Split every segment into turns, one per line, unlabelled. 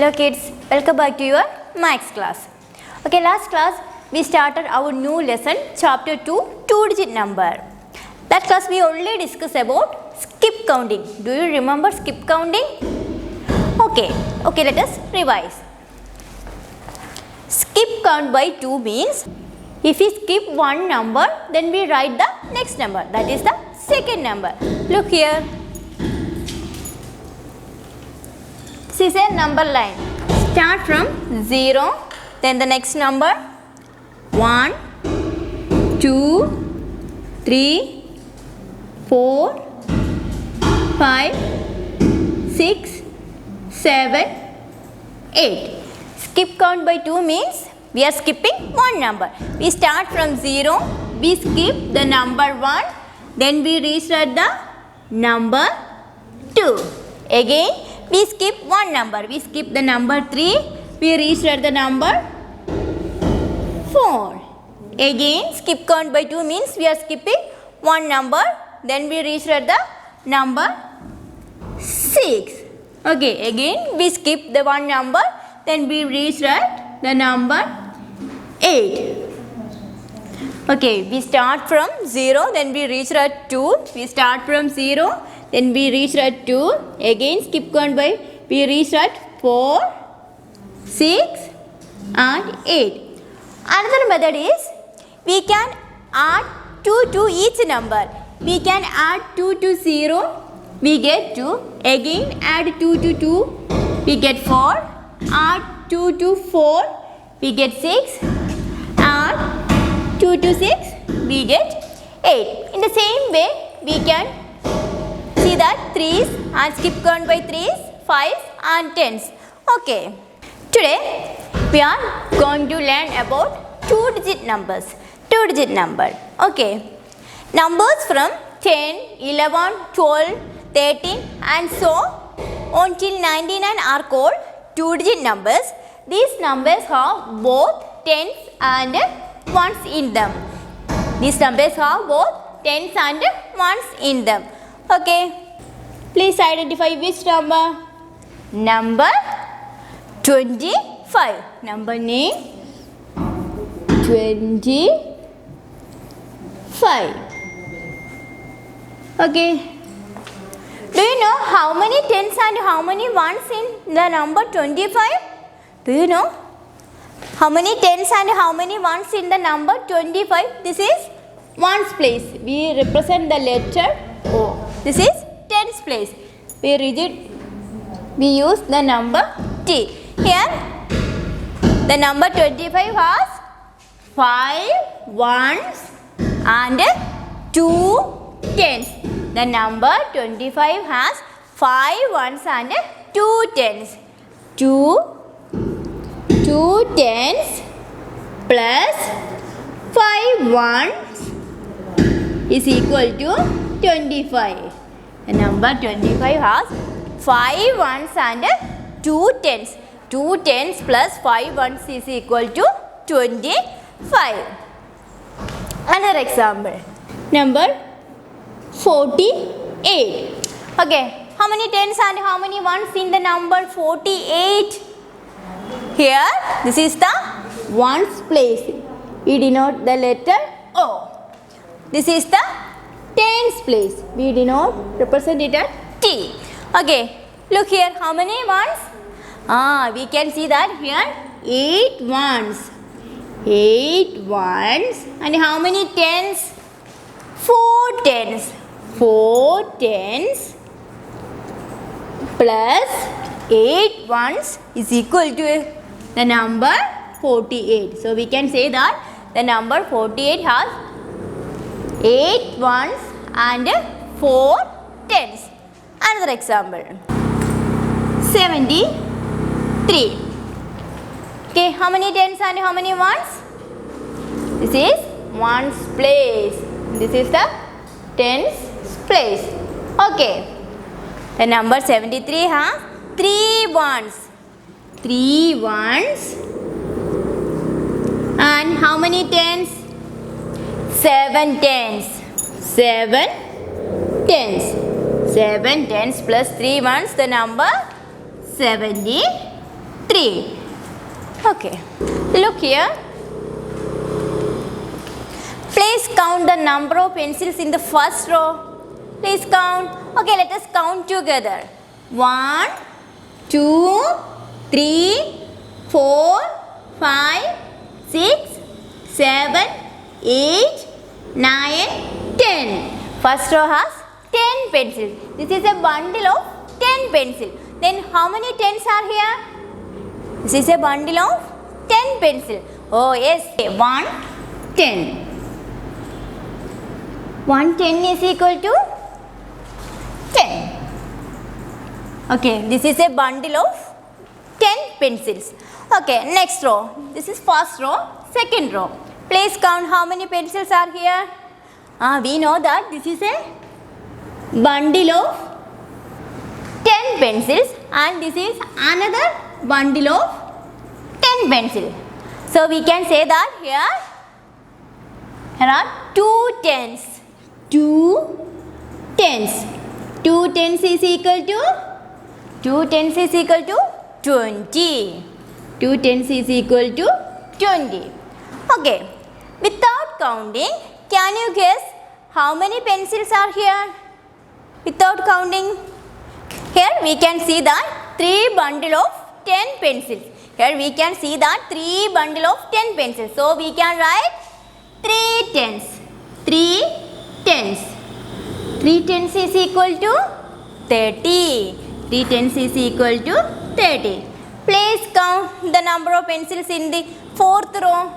Hello kids, welcome back to your maths class. Okay, last class we started our new lesson chapter 2, two-digit number. That class we already discussed about skip counting. Do you remember skip counting? Okay, let us revise. Skip count by 2 means if we skip one number, then we write the next number. That is the second number. Look here. This is a number line. Start from 0, then the next number 1, 2, 3, 4, 5, 6, 7, 8. Skip count by 2 means we are skipping one number. We start from 0, we skip the number 1, then we restart the number 2. Again, we skip one number. We skip the number 3, we restart the number 4. Again, skip count by 2 means we are skipping one number, then we restart the number 6. Okay, again we skip the one number, then we restart the number 8. Okay, we start from 0, then we restart 2. We start from 0, then we restart 2. Again skip count by, we restart 4, 6 and 8. Another method is, we can add 2 to each number. We can add 2 to 0, we get 2. Again add 2 to 2, we get 4. Add 2 to 4, we get 6. Add 2 to 6, we get 8. In the same way, we can see that 3's and skip count by 3's, 5's and 10's. Okay. Today, we are going to learn about two-digit numbers. Two-digit number. Okay. Numbers from 10, 11, 12, 13 and so on till 99 are called two-digit numbers. These numbers have both tens and ones in them. These numbers have both tens and ones in them. Okay. Please identify which number? Number 25. Number name 25. Okay. Do you know how many tens and how many ones in the number 25? Do you know how many tens and how many ones in the number 25? This is ones place. We represent the letter O. This is tens place. We use the number T. Here the number 25 has 5 ones and 2 tens. The number 25 has 5 ones and 2 tens. 2 tens plus 5 ones is equal to 25. The number 25 has 5 ones and 2 tens. 2 tens plus 5 ones is equal to 25. Another example. Number 48. Okay. How many tens and how many ones in the number 48? Here, this is the ones place. We denote the letter O. This is the tens place. We represent it as T. Okay. Look here. How many ones? We can see that here 8 ones. 8 ones. And how many tens? 4 tens. 4 tens plus 8 ones is equal to the number 48. So we can say that the number 48 has 8 ones and 4 tens. Another example. 73. Okay, how many tens and how many ones? This is ones place. This is the tens place. Okay. The number 73 has 3 ones. 3 ones. And how many tens? 7 tens. 7 tens. 7 tens plus 3 ones, the number 73. 3. Okay. Look here. Please count the number of pencils in the first row. Please count. Okay, let us count together. 1, 2, 3, 4, 5, 6, 7, 8, 9, 10. First row has 10 pencils. This is a bundle of 10 pencils. Then how many tens are here? This is a bundle of 10 pencils. Oh yes, 1, 10. 1 10 is equal to 10. Okay, this is a bundle of 10 pencils. Okay, next row. This is first row, second row. Please count how many pencils are here. We know that this is a bundle of 10 pencils and this is another bundle of 10 pencils. So we can say that here are 2 tens. 2 tens. 2 tens is equal to 20. 2 tens is equal to 20. Okay. Without counting, can you guess how many pencils are here? Without counting. Here we can see that 3 bundle of 10 pencils. Here we can see that 3 bundle of 10 pencils. So we can write 3 tens. 3 tens. 3 tens is equal to 30. 3 tens is equal to 30. Please count the number of pencils in the fourth row.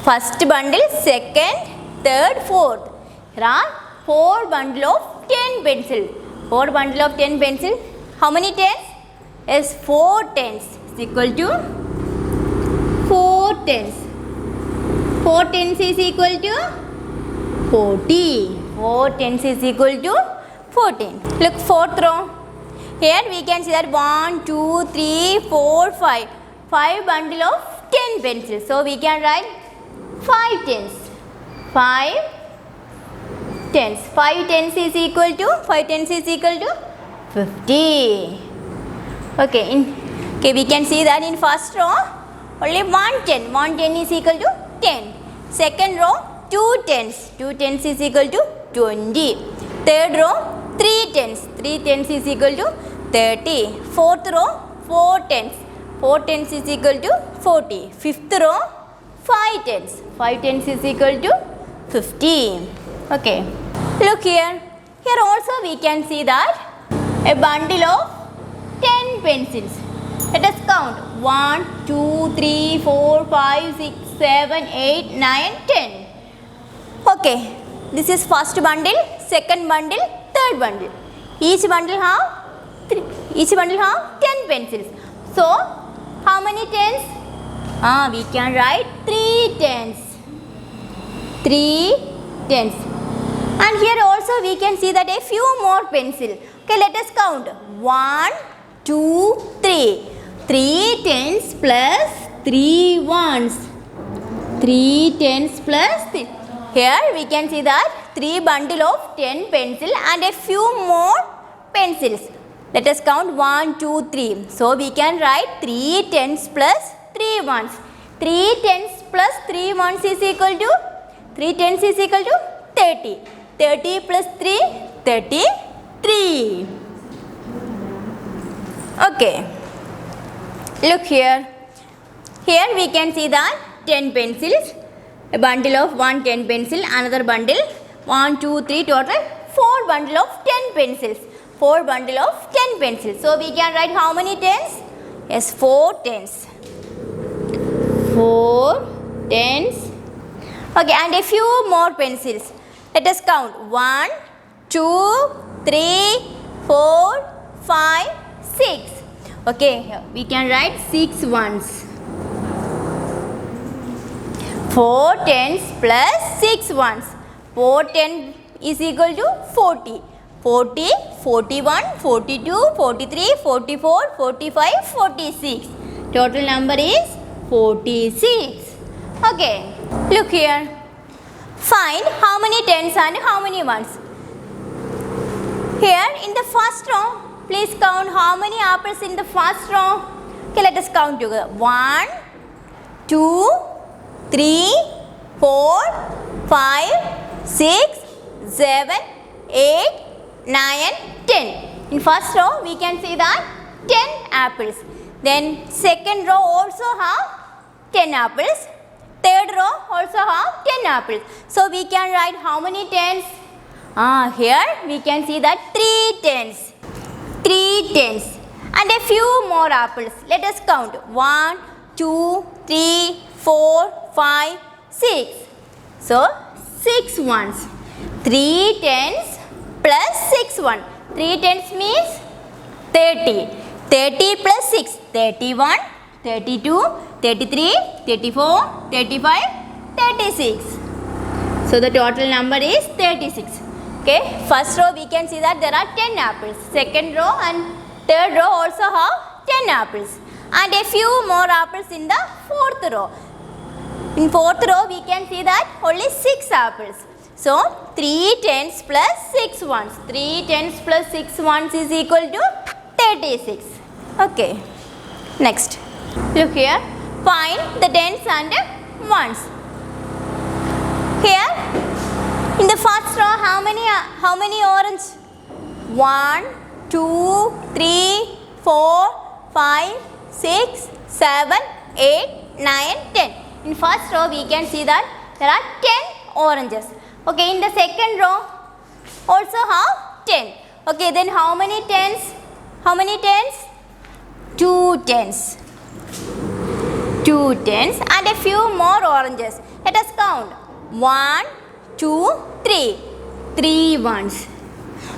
First bundle, second, third, fourth. Here are 4 bundle of 10 pencils. 4 bundle of 10 pencils. How many tens? Yes, 4 tens is equal to 4 tens. 4 tens is equal to 40. 4 tens is equal to 14. Look, fourth row. Here we can see that 1, 2, 3, 4, 5. 5 bundle of 10 pencils. So we can write 5 tens. 5 tens. 5 tens is equal to 50. Okay, we can see that in first row only 1 10. 1 10 is equal to 10. Second row 2 tens. 2 tens is equal to 20. Third row 3 tens. 3 tens is equal to 30. Fourth row 4 tens. 4 tens is equal to 40. Fifth row 5 tens. 5 tens is equal to 50. Okay. Look here. Here also we can see that a bundle of 10 pencils. Let us count. 1, 2, 3, 4, 5, 6, 7, 8, 9, 10. Okay. This is first bundle, second bundle, third bundle. Each bundle have 10 pencils. So, how many tens? We can write 3 tens. 3 tens. And here also we can see that a few more pencils. Okay, let us count. 1, 2, 3. 3 tens plus 3 ones. 3 tens plus 3. Here we can see that 3 bundle of 10 pencil and a few more pencils. Let us count 1, 2, 3. So we can write 3 tens plus 3 ones. 3 tens plus 3 ones is equal to 3 tens is equal to 30. 30 plus 3, 33. Okay. Look here. Here we can see that 10 pencils. A bundle of 1 10 pencil, another bundle 1, 2, 3, total 4 bundle of 10 pencils. 4 bundle of 10 pencils. So we can write how many tens? Yes, 4 tens. 4 tens. Okay, and a few more pencils. Let us count. 1, 2, 3, 4, 5, 6. Okay, here we can write 6 ones. 4 tens plus 6 ones. 4 10 is equal to 40. 40, 41, 42, 43, 44, 45, 46. Total number is 46. Okay, look here. Find how many tens and how many ones. Here in the first row, please count how many apples in the first row. Okay, let us count together. 1, 2, 3, 4, 5, 6, 7, 8, 9, 10. In first row, we can see that 10 apples. Then second row also have 10 apples. Third row also have 10 apples. So we can write how many tens? Here we can see that 3 tens. 3 tens. And a few more apples. Let us count. 1, 2, 3, 4, 5, 6. So 6 ones. 3 tens plus 6 1. 3 tens means 30. 30 plus 6. 31, 32, 33, 34, 35, 36. So the total number is 36. Okay. First row we can see that there are 10 apples. Second row and third row also have 10 apples. And a few more apples in the fourth row. In fourth row we can see that only 6 apples. So 3 tens plus 6 ones. 3 tens plus 6 ones is equal to 36. Okay. Next. Look here. Find the tens and ones. Here in the first row how many orange? 1, 2, 3, 4, 5, 6, 7, 8, 9, 10. In first row we can see that there are 10 oranges. Okay, in the second row also have 10. Okay, then how many tens? How many tens? 2 tens. 2 tens and a few more oranges. Let us count. 1, 2, 3. 3 ones.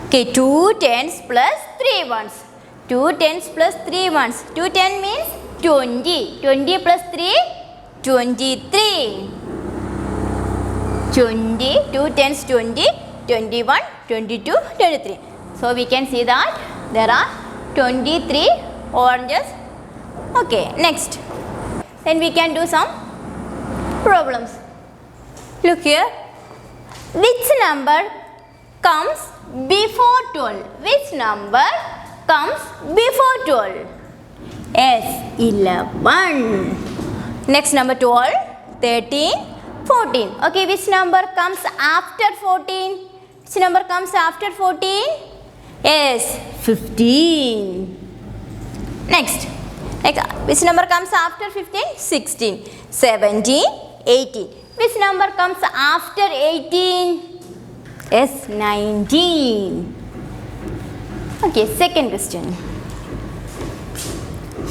Okay, 2 tens plus 3 ones. 2 tens plus 3 ones. 2 10 means 20. 20 plus 3, 23. 20, 2 tens 20, 21, 22, 23. So we can see that there are 23 oranges. Okay, next. Then we can do some problems. Look here. Which number comes before 12? Which number comes before 12? Yes, 11. Next number 12, 13, 14. Okay, which number comes after 14? Which number comes after 14? Yes, 15. Next, which number comes after 15? 16, 17, 18. Which number comes after 18? Yes, 19. Okay, second question.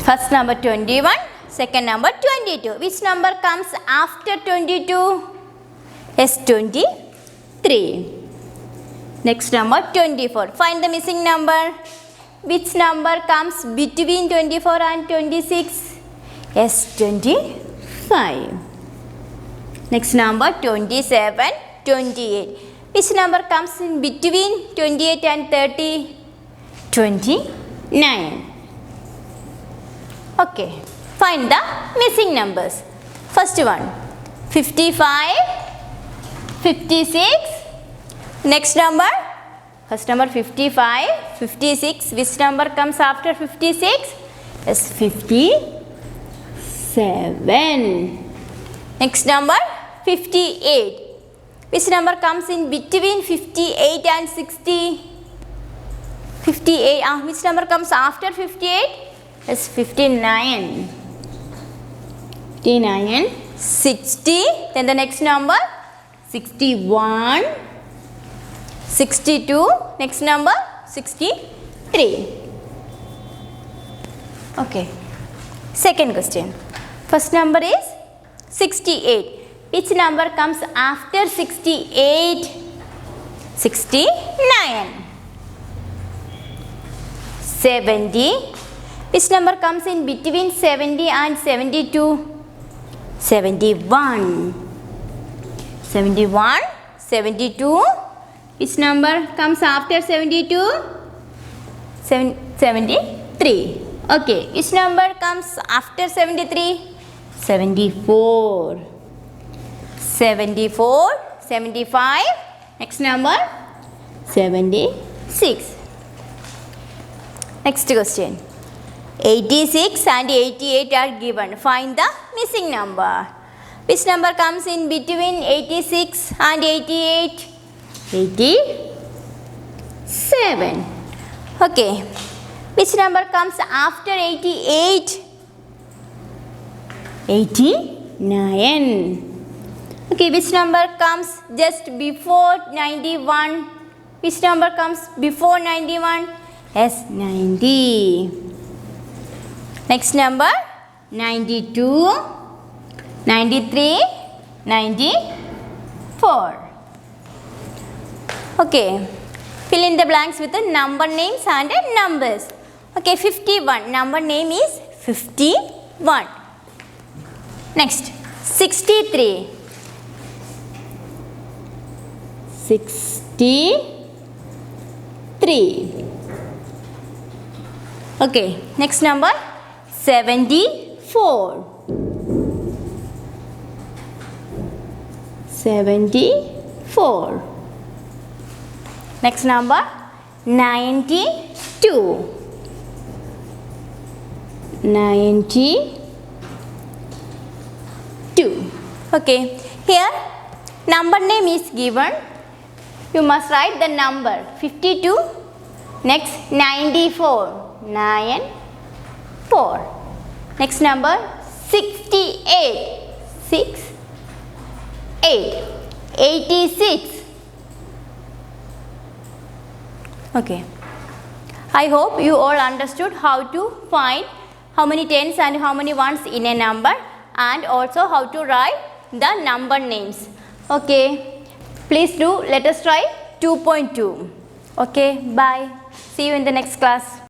First number 21, second number 22. Which number comes after 22? Yes, 23. Next number 24. Find the missing number. Which number comes between 24 and 26? Yes, 25. Next number 27, 28. Which number comes in between 28 and 30? 29. Okay, find the missing numbers. First one, 55, 56. Next number, first number 55, 56. Which number comes after 56? Yes, 57. Next number, 58. Which number comes in between 58 and 60? 58. Which number comes after 58? Yes, 59. 59. 60. Then the next number, 61. 62. Next number, 63. Okay. Second question. First number is 68. Which number comes after 68? 69. 70. Which number comes in between 70 and 72? 71. 71. 72. Which number comes after 72? 73. Okay. Which number comes after 73? 74. 74. 75. Next number? 76. Next question. 86 and 88 are given. Find the missing number. Which number comes in between 86 and 88? 87. Okay. Which number comes after 88? 89. Okay, which number comes just before 91? Which number comes before 91? Yes, 90. Next number 92, 93, 94. Okay, fill in the blanks with the number names and numbers. Okay, 51. Number name is 51. Next, 63. 63. Okay, next number 74. 74. Next number 92. 92. Okay, here number name is given. You must write the number 52. Next 94. 94. Next number 68. 68. 86. Okay. I hope you all understood how to find how many tens and how many ones in a number, and also how to write the number names. Okay. Please do let us try 2.2. Okay. Bye. See you in the next class.